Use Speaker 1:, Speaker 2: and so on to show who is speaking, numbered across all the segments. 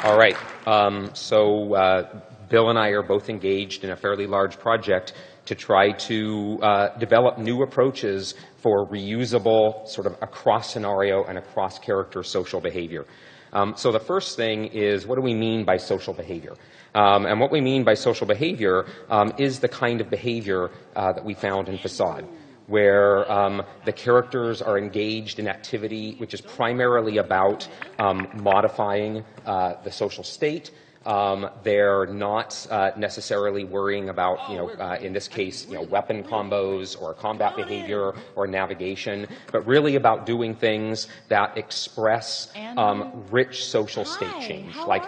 Speaker 1: All right. Bill and I are both engaged in a fairly large project to try to develop new approaches for reusable, sort of across scenario and across character social behavior. So the first thing is, what do we mean by social behavior? And what we mean by social behavior is the kind of behavior that we found in Façade, where the characters are engaged in activity which is primarily about modifying the social state. They're not necessarily worrying about, in this case, weapon combos or combat behavior or navigation, but really about doing things that express rich social state change. Like,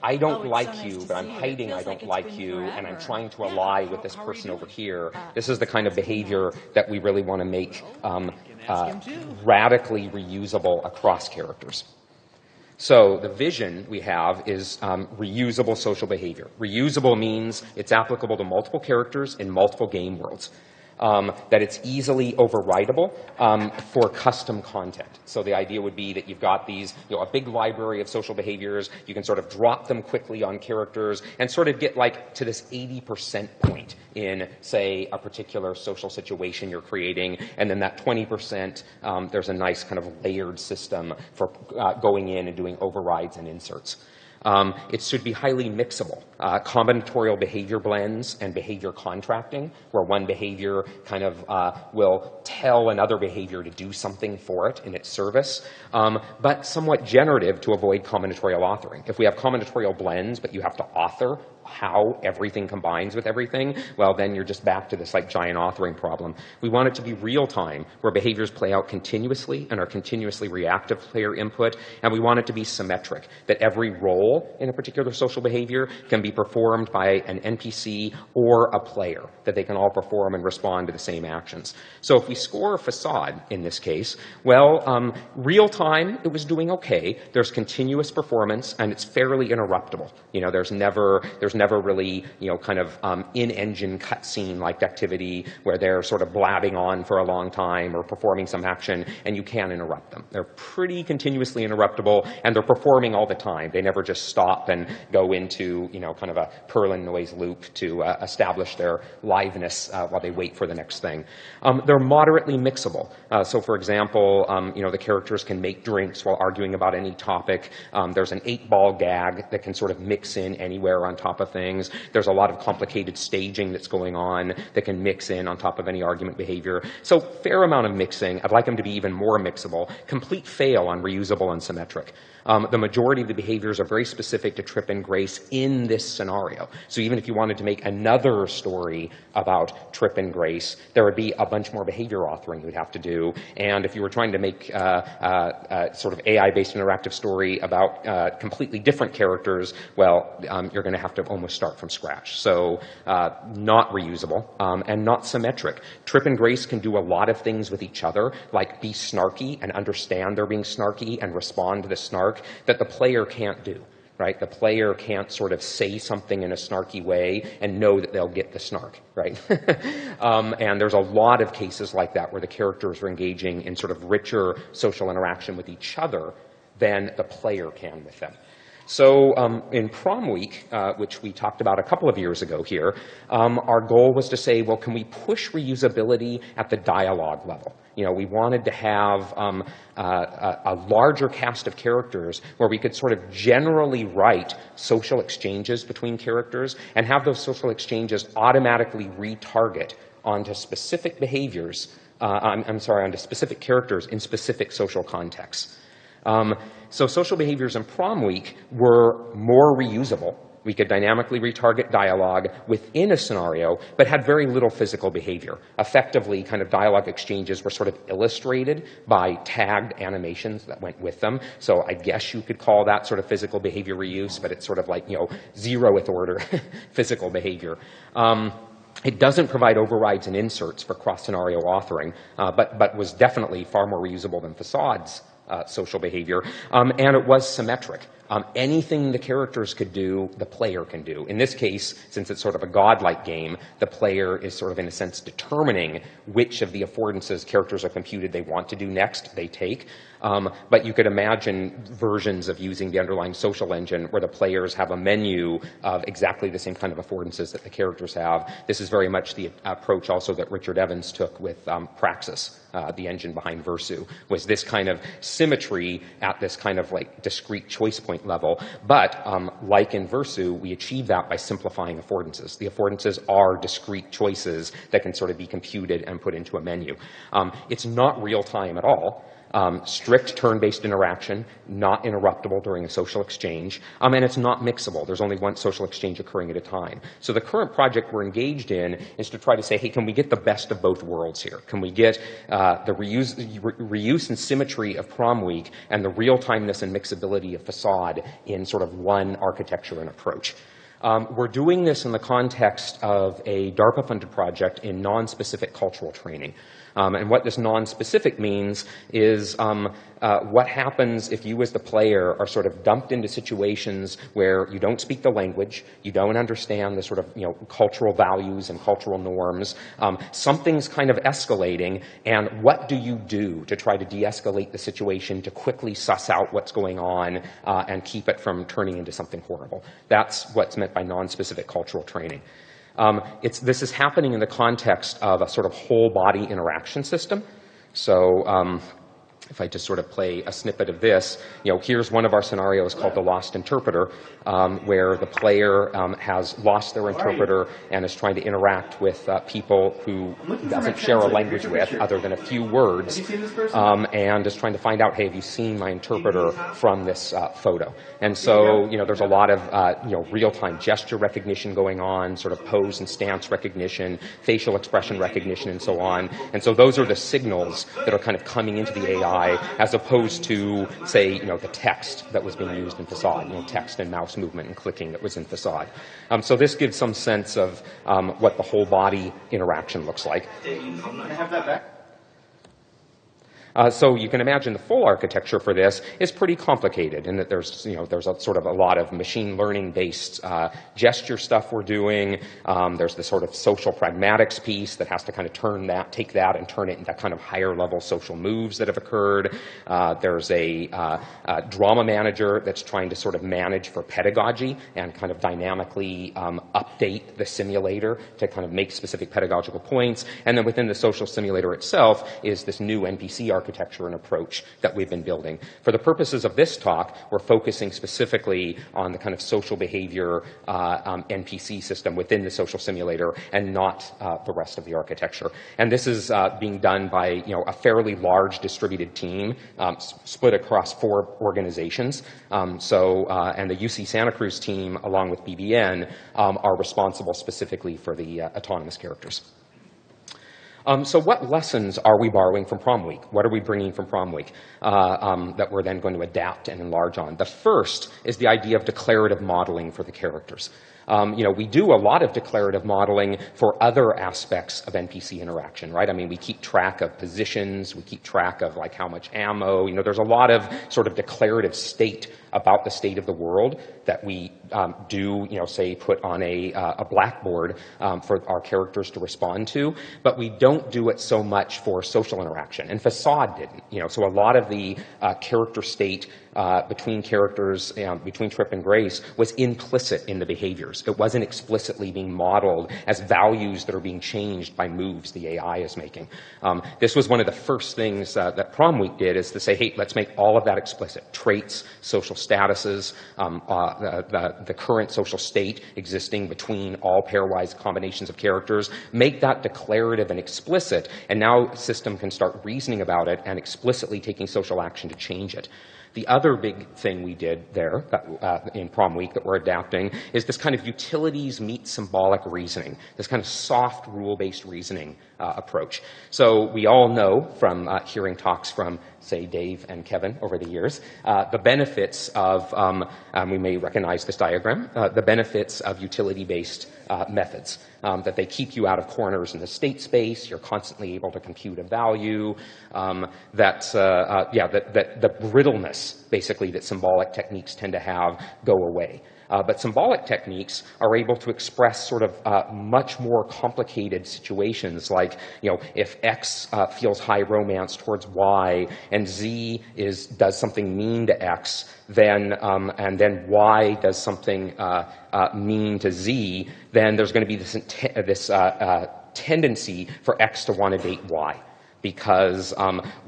Speaker 1: I don't like you, but I'm hiding I don't like you, and I'm trying to ally with this person over here. This is the kind of behavior that we really want to make radically reusable across characters. So the vision we have is reusable social behavior. Reusable means it's applicable to multiple characters in multiple game worlds. That it's easily overridable for custom content. So the idea would be that you've got these, a big library of social behaviors. You can sort of drop them quickly on characters and sort of get like to this 80% point in, say, a particular social situation you're creating. And then that 20%, there's a nice kind of layered system for going in and doing overrides and inserts. It should be highly mixable. Combinatorial behavior blends and behavior contracting, where one behavior kind of will tell another behavior to do something for it in its service, but somewhat generative to avoid combinatorial authoring. If we have combinatorial blends, but you have to author how everything combines with everything, well, then you're just back to this like giant authoring problem. We want it to be real time, where behaviors play out continuously and are continuously reactive player input, and we want it to be symmetric, that every role in a particular social behavior can be performed by an NPC or a player, that they can all perform and respond to the same actions. So if we score a Façade in this case, well, real time, it was doing okay. There's continuous performance, and it's fairly interruptible. There's never really, kind of in-engine cutscene-like activity where they're sort of blabbing on for a long time or performing some action, and you can't interrupt them. They're pretty continuously interruptible, and they're performing all the time. They never just stop and go into, kind of a Perlin noise loop to establish their liveness while they wait for the next thing. They're moderately mixable. So, for example, the characters can make drinks while arguing about any topic. There's an 8-ball gag that can sort of mix in anywhere on top of things. There's a lot of complicated staging that's going on that can mix in on top of any argument behavior. So fair amount of mixing. I'd like them to be even more mixable. Complete fail on reusable and symmetric. The majority of the behaviors are very specific to Trip and Grace in this scenario. So even if you wanted to make another story about Trip and Grace, there would be a bunch more behavior authoring you'd have to do. And if you were trying to make sort of AI-based interactive story about completely different characters, well, you're going to have to almost start from scratch. So not reusable and not symmetric. Trip and Grace can do a lot of things with each other, like be snarky and understand they're being snarky and respond to the snark that the player can't do. Right? The player can't sort of say something in a snarky way and know that they'll get the snark, right? And there's a lot of cases like that where the characters are engaging in sort of richer social interaction with each other than the player can with them. So in Prom Week, which we talked about a couple of years ago here, our goal was to say, well, can we push reusability at the dialogue level? We wanted to have a larger cast of characters where we could sort of generally write social exchanges between characters and have those social exchanges automatically retarget onto specific behaviors, onto specific characters in specific social contexts. So social behaviors in Prom Week were more reusable. We could dynamically retarget dialogue within a scenario, but had very little physical behavior. Effectively, kind of dialogue exchanges were sort of illustrated by tagged animations that went with them. So I guess you could call that sort of physical behavior reuse, but it's sort of like, zeroth order physical behavior. It doesn't provide overrides and inserts for cross-scenario authoring, but was definitely far more reusable than Façade's social behavior, and it was symmetric. Anything the characters could do, the player can do. In this case, since it's sort of a godlike game, the player is sort of, in a sense, determining which of the affordances characters are computed they want to do next, they take. But you could imagine versions of using the underlying social engine where the players have a menu of exactly the same kind of affordances that the characters have. This is very much the approach also that Richard Evans took with Praxis, the engine behind Versu, was this kind of symmetry at this kind of like discrete choice point level. But like in Versu, we achieve that by simplifying affordances. The affordances are discrete choices that can sort of be computed and put into a menu. It's not real time at all. Strict turn-based interaction, not interruptible during a social exchange, and it's not mixable. There's only one social exchange occurring at a time. So the current project we're engaged in is to try to say, hey, can we get the best of both worlds here? Can we get the reuse and symmetry of Prom Week and the real-timeness and mixability of Façade in sort of one architecture and approach? We're doing this in the context of a DARPA-funded project in non-specific cultural training. And what this non-specific means is what happens if you as the player are sort of dumped into situations where you don't speak the language, you don't understand the sort of cultural values and cultural norms, something's kind of escalating, and what do you do to try to de-escalate the situation, to quickly suss out what's going on and keep it from turning into something horrible? That's what's meant by non-specific cultural training. This is happening in the context of a sort of whole body interaction system. So if I just sort of play a snippet of this, here's one of our scenarios called the Lost Interpreter, where the player has lost their interpreter and is trying to interact with people who doesn't share a language with other than a few words, and is trying to find out, hey, have you seen my interpreter from this photo? And so, there's a lot of, real-time gesture recognition going on, sort of pose and stance recognition, facial expression recognition, and so on. And so those are the signals that are kind of coming into the AI, as opposed to, say, the text that was being used in Façade, text and mouse movement and clicking that was in Façade. So this gives some sense of what the whole body interaction looks like.
Speaker 2: Can I have that back?
Speaker 1: So you can imagine the full architecture for this is pretty complicated in that there's a lot of machine learning based gesture stuff we're doing. There's the sort of social pragmatics piece that has to kind of take that and turn it into kind of higher level social moves that have occurred. There's a drama manager that's trying to sort of manage for pedagogy and kind of dynamically update the simulator to kind of make specific pedagogical points. And then within the social simulator itself is this new NPC architecture and approach that we've been building. For the purposes of this talk, we're focusing specifically on the kind of social behavior NPC system within the social simulator and not the rest of the architecture. And this is being done by a fairly large distributed team split across 4 organizations. And the UC Santa Cruz team, along with BBN, are responsible specifically for the autonomous characters. So what lessons are we borrowing from Prom Week? What are we bringing from Prom Week that we're then going to adapt and enlarge on? The first is the idea of declarative modeling for the characters. We do a lot of declarative modeling for other aspects of NPC interaction, right? I mean, we keep track of positions, we keep track of like how much ammo, there's a lot of sort of declarative state about the state of the world that we do, say, put on a blackboard for our characters to respond to, but we don't do it so much for social interaction. And Façade didn't, so a lot of the character state between characters, between Trip and Grace, was implicit in the behaviors. It wasn't explicitly being modeled as values that are being changed by moves the AI is making. This was one of the first things that Prom Week did, is to say, hey, let's make all of that explicit. Traits, social statuses, the current social state existing between all pairwise combinations of characters, make that declarative and explicit, and now the system can start reasoning about it and explicitly taking social action to change it. The other big thing we did there in Prom Week that we're adapting is this kind of utilities meet symbolic reasoning, this kind of soft rule-based reasoning approach. So we all know from hearing talks from, say, Dave and Kevin over the years, the benefits of, we may recognize this diagram, the benefits of utility-based methods. that they keep you out of corners in the state space. You're constantly able to compute a value. That the brittleness, basically, that symbolic techniques tend to have go away. But symbolic techniques are able to express sort of much more complicated situations, like, if X feels high romance towards Y and Z does something mean to X, then and then Y does something mean to Z, then there's going to be this tendency for X to want to date Y, because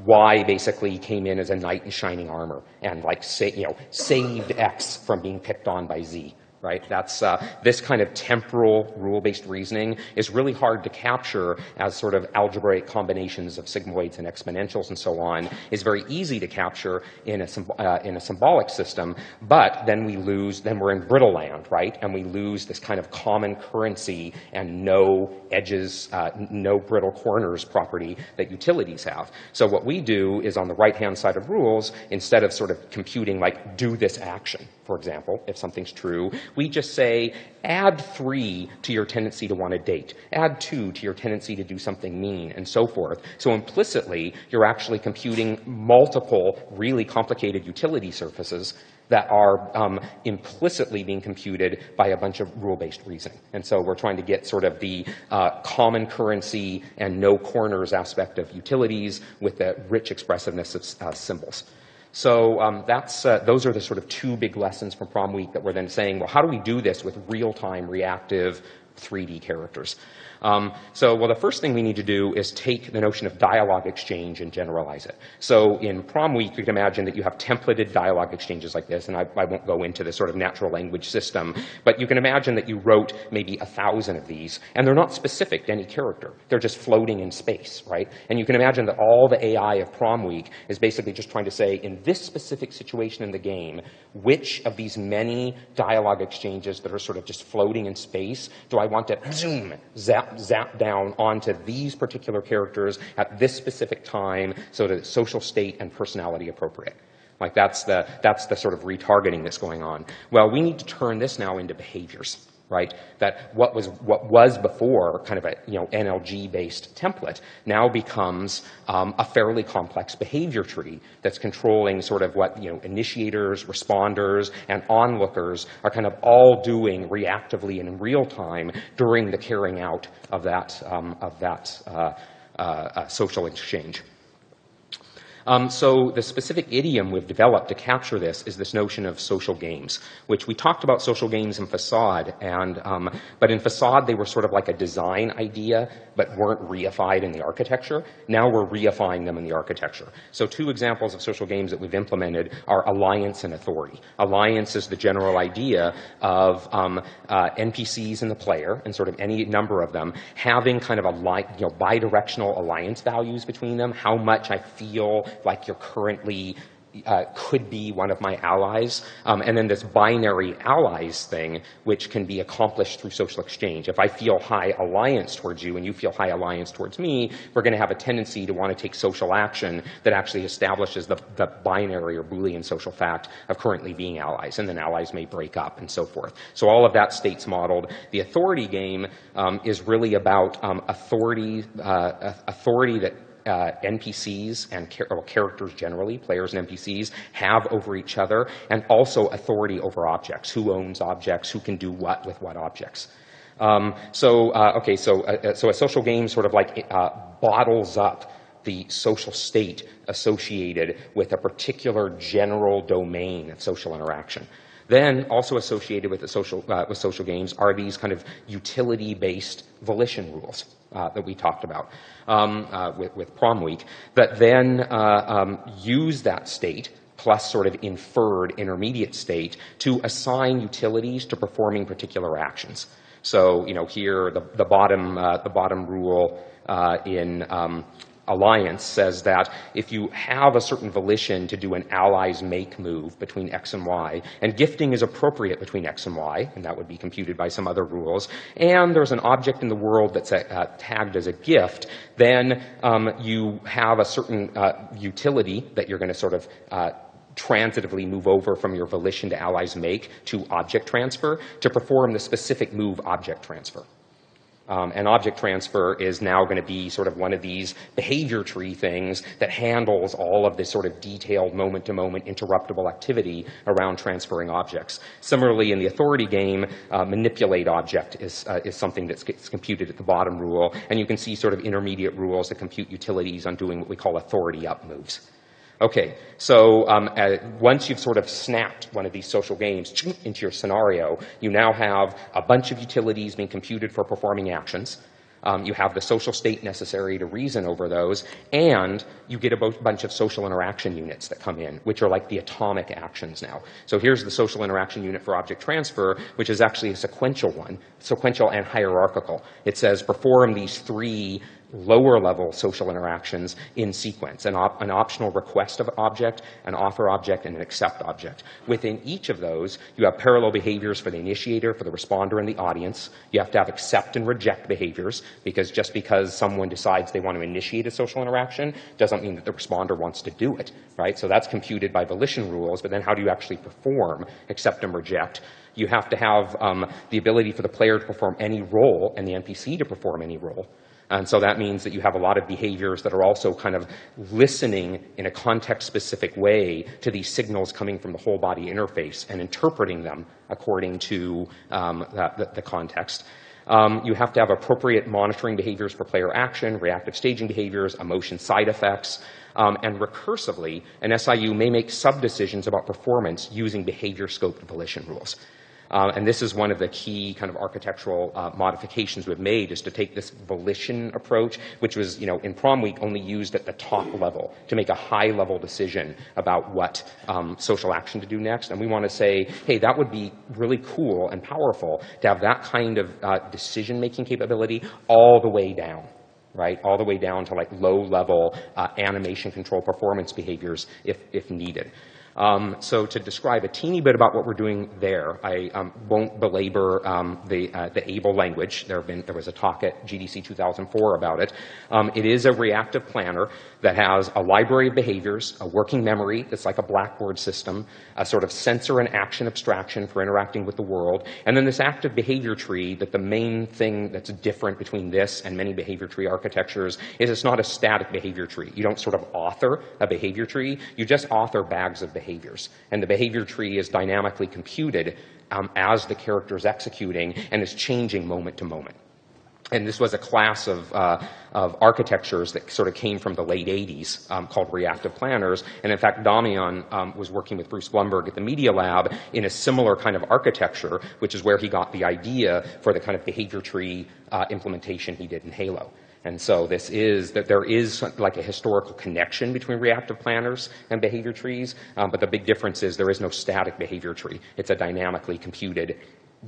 Speaker 1: Y basically came in as a knight in shining armor and saved X from being picked on by Z. Right? That's this kind of temporal rule-based reasoning is really hard to capture as sort of algebraic combinations of sigmoids and exponentials and so on. Is very easy to capture in a symbolic system, but then we're in brittle land, right? And we lose this kind of common currency and no edges, no brittle corners property that utilities have. So what we do is, on the right-hand side of rules, instead of sort of computing like do this action, for example, if something's true, we just say add 3 to your tendency to want to date, add 2 to your tendency to do something mean, and so forth. So implicitly, you're actually computing multiple really complicated utility surfaces that are implicitly being computed by a bunch of rule-based reasoning. And so we're trying to get sort of the common currency and no corners aspect of utilities with the rich expressiveness of symbols. So those are the sort of 2 big lessons from Prom Week that we're then saying, well, how do we do this with real-time reactive 3D characters? The first thing we need to do is take the notion of dialogue exchange and generalize it. So in Prom Week, you can imagine that you have templated dialogue exchanges like this, and I won't go into the sort of natural language system, but you can imagine that you wrote maybe 1,000 of these, and they're not specific to any character. They're just floating in space, right? And you can imagine that all the AI of Prom Week is basically just trying to say, in this specific situation in the game, which of these many dialogue exchanges that are sort of just floating in space do I want to zap down onto these particular characters at this specific time so that it's social state and personality appropriate. Like that's the sort of retargeting that's going on. Well, we need to turn this now into behaviors, right? That what was before kind of a NLG-based template now becomes a fairly complex behavior tree that's controlling sort of what initiators, responders, and onlookers are kind of all doing reactively and in real time during the carrying out of that social exchange. So the specific idiom we've developed to capture this is this notion of social games, which we talked about social games in Façade, but in Façade they were sort of like a design idea, but weren't reified in the architecture. Now we're reifying them in the architecture. So 2 examples of social games that we've implemented are alliance and authority. Alliance is the general idea of NPCs in the player, and sort of any number of them, having kind of a bidirectional alliance values between them, how much I feel like you're currently could be one of my allies, and then this binary allies thing, which can be accomplished through social exchange. If I feel high alliance towards you and you feel high alliance towards me, we're going to have a tendency to want to take social action that actually establishes the binary or Boolean social fact of currently being allies, and then allies may break up and so forth. So all of that state's modeled. The authority game is really about authority that NPCs and characters generally, players and NPCs, have over each other, and also authority over objects. Who owns objects? Who can do what with what objects? So a social game sort of like bottles up the social state associated with a particular general domain of social interaction. Then also associated with social games are these kind of utility-based volition rules that we talked about with Prom Week, that then use that state plus sort of inferred intermediate state to assign utilities to performing particular actions. So here the bottom rule in Alliance says that if you have a certain volition to do an allies make move between X and Y, and gifting is appropriate between X and Y, and that would be computed by some other rules, and there's an object in the world that's tagged as a gift, then you have a certain utility that you're going to sort of transitively move over from your volition to allies make to object transfer to perform the specific move object transfer. And object transfer is now going to be sort of one of these behavior tree things that handles all of this sort of detailed moment-to-moment interruptible activity around transferring objects. Similarly, in the authority game, manipulate object is something that gets computed at the bottom rule, and you can see sort of intermediate rules that compute utilities on doing what we call authority up moves. Okay, so once you've sort of snapped one of these social games into your scenario, you now have a bunch of utilities being computed for performing actions. You have the social state necessary to reason over those, and you get a bunch of social interaction units that come in, which are like the atomic actions now. So here's the social interaction unit for object transfer, which is actually a sequential one, sequential and hierarchical. It says perform these 3 lower-level social interactions in sequence, an optional request of object, an author object, and an accept object. Within each of those, you have parallel behaviors for the initiator, for the responder, and the audience. You have to have accept and reject behaviors, because just because someone decides they want to initiate a social interaction doesn't mean that the responder wants to do it, right? So that's computed by volition rules, but then how do you actually perform accept and reject? You have to have the ability for the player to perform any role and the NPC to perform any role. And so that means that you have a lot of behaviors that are also kind of listening in a context-specific way to these signals coming from the whole body interface and interpreting them according to the context. You have to have appropriate monitoring behaviors for player action, reactive staging behaviors, emotion side effects, and recursively, an SIU may make sub-decisions about performance using behavior-scoped volition rules. And this is one of the key kind of architectural modifications we've made, is to take this volition approach, which was, in Prom week only used at the top level to make a high-level decision about what social action to do next. And we want to say, hey, that would be really cool and powerful to have that kind of decision-making capability all the way down. Right, all the way down to like low-level animation control performance behaviors if needed. So to describe a teeny bit about what we're doing there, I won't belabor the ABLE language. There was a talk at GDC 2004 about it. It is a reactive planner that has a library of behaviors, a working memory that's like a Blackboard system, a sort of sensor and action abstraction for interacting with the world, and then this active behavior tree that the main thing that's different between this and many behavior tree architectures is it's not a static behavior tree. You don't sort of author a behavior tree, you just author bags of behaviors. And the behavior tree is dynamically computed as the character is executing and is changing moment to moment. And this was a class of architectures that sort of came from the late 80s called reactive planners. And in fact, Damian was working with Bruce Blumberg at the Media Lab in a similar kind of architecture, which is where he got the idea for the kind of behavior tree implementation he did in Halo. And so this is that there is like a historical connection between reactive planners and behavior trees, but the big difference is there is no static behavior tree. It's a dynamically computed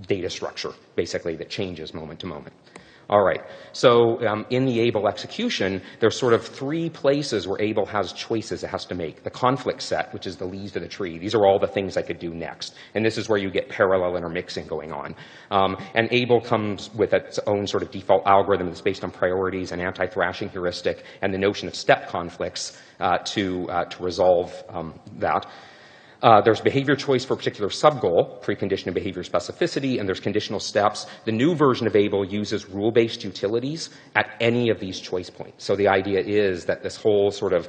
Speaker 1: data structure, basically, that changes moment to moment. All right, so in the ABLE execution, there's sort of 3 places where ABLE has choices it has to make. The conflict set, which is the leaves of the tree. These are all the things I could do next. And this is where you get parallel intermixing going on. And ABLE comes with its own sort of default algorithm that's based on priorities and anti-thrashing heuristic and the notion of step conflicts to resolve that. There's behavior choice for a particular subgoal, precondition of behavior specificity, and there's conditional steps. The new version of ABLE uses rule-based utilities at any of these choice points. So the idea is that this whole sort of,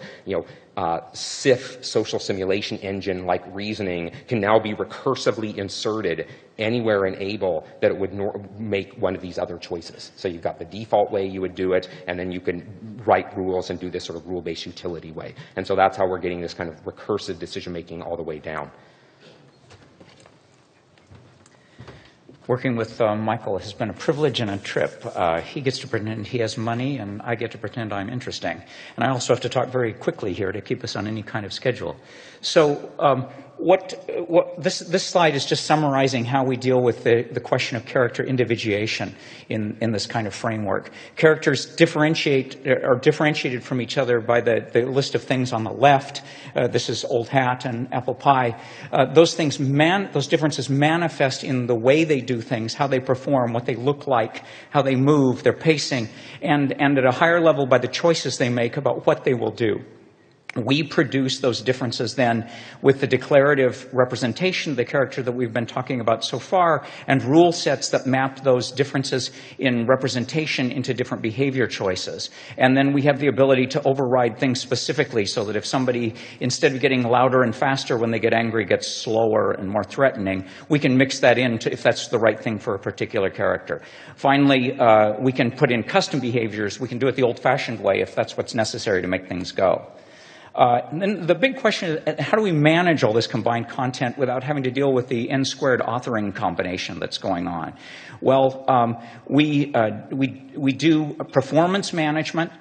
Speaker 1: SIF social simulation engine like reasoning can now be recursively inserted anywhere in ABLE that it would make one of these other choices. So you've got the default way you would do it, and then you can write rules and do this sort of rule-based utility way. And so that's how we're getting this kind of recursive decision-making all the way down.
Speaker 2: Working with Michael has been a privilege and a trip. He gets to pretend he has money, and I get to pretend I'm interesting. And I also have to talk very quickly here to keep us on any kind of schedule. So this slide is just summarizing how we deal with the question of character individuation in this kind of framework. Characters are differentiated from each other by the list of things on the left. This is old hat and apple pie. Those differences manifest in the way they do things, how they perform, what they look like, how they move, their pacing, and at a higher level by the choices they make about what they will do. We produce those differences then with the declarative representation of the character that we've been talking about so far, and rule sets that map those differences in representation into different behavior choices. And then we have the ability to override things specifically, so that if somebody, instead of getting louder and faster when they get angry, gets slower and more threatening, we can mix that in if that's the right thing for a particular character. Finally, we can put in custom behaviors. We can do it the old-fashioned way if that's what's necessary to make things go. And then the big question is, how do we manage all this combined content without having to deal with the n-squared authoring combination that's going on? Well, we do performance management,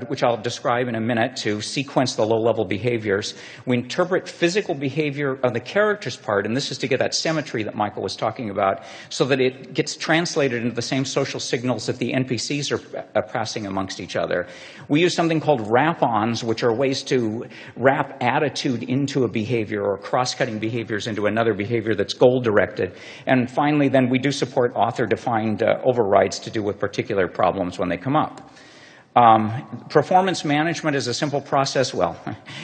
Speaker 2: which I'll describe in a minute, to sequence the low-level behaviors. We interpret physical behavior on the character's part, and this is to get that symmetry that Michael was talking about, so that it gets translated into the same social signals that the NPCs are passing amongst each other. We use something called Wrap-ons, which are ways to wrap attitude into a behavior, or cross-cutting behaviors into another behavior that's goal-directed. And finally, then, we do support author-defined overrides to do with particular problems when they come up. Performance management is a simple process. Well,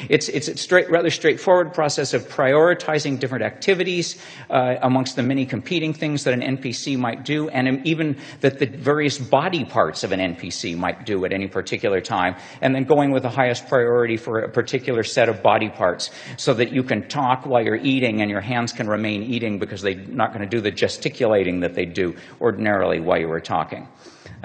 Speaker 2: it's a rather straightforward process of prioritizing different activities amongst the many competing things that an NPC might do, and even that the various body parts of an NPC might do at any particular time, and then going with the highest priority for a particular set of body parts, so that you can talk while you're eating and your hands can remain eating, because they're not going to do the gesticulating that they do ordinarily while you were talking.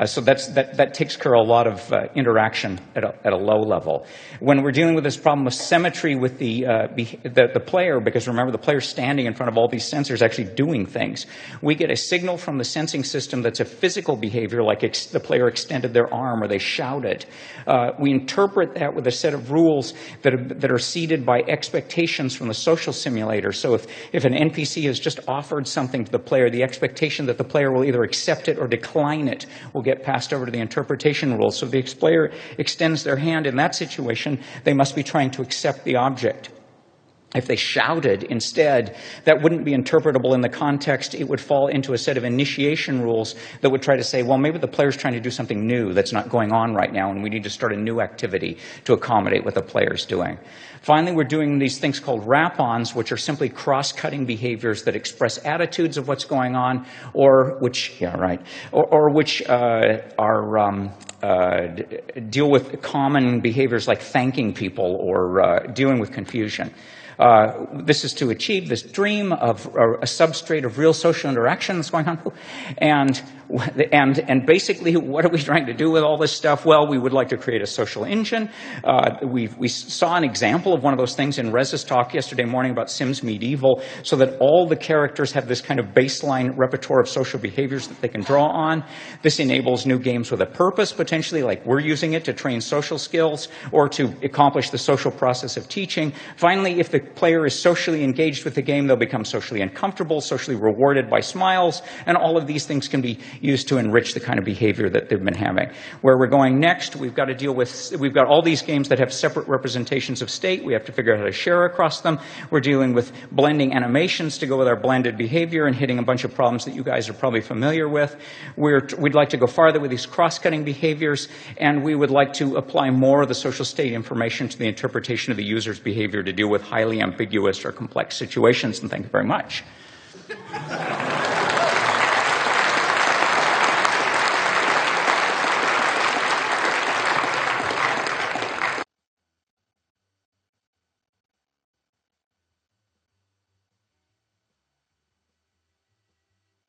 Speaker 2: So that takes care of a lot of interaction at a low level. When we're dealing with this problem of symmetry with the player, because remember, the player's standing in front of all these sensors actually doing things, we get a signal from the sensing system that's a physical behavior, like the player extended their arm or they shouted. We interpret that with a set of rules that are seeded by expectations from the social simulator. So if an NPC has just offered something to the player, the expectation that the player will either accept it or decline it will get passed over to the interpretation rules. So if the player extends their hand in that situation, they must be trying to accept the object. If they shouted instead, that wouldn't be interpretable in the context. It would fall into a set of initiation rules that would try to say, well, maybe the player's trying to do something new that's not going on right now, and we need to start a new activity to accommodate what the player's doing. Finally, we're doing these things called Wrap-ons, which are simply cross-cutting behaviors that express attitudes of what's going on, or which, deal with common behaviors like thanking people or dealing with confusion. This is to achieve this dream of a substrate of real social interaction that's going on. And basically, what are we trying to do with all this stuff? Well, we would like to create a social engine. We saw an example of one of those things in Rez's talk yesterday morning about Sims Medieval, so that all the characters have this kind of baseline repertoire of social behaviors that they can draw on. This enables new games with a purpose, potentially, like we're using it to train social skills or to accomplish the social process of teaching. Finally, if the player is socially engaged with the game, they'll become socially uncomfortable, socially rewarded by smiles, and all of these things can be used to enrich the kind of behavior that they've been having. Where we're going next, we've got all these games that have separate representations of state. We have to figure out how to share across them. We're dealing with blending animations to go with our blended behavior and hitting a bunch of problems that you guys are probably familiar with. We'd like to go farther with these cross-cutting behaviors, and we would like to apply more of the social state information to the interpretation of the user's behavior to deal with highly ambiguous or complex situations. And thank you very much.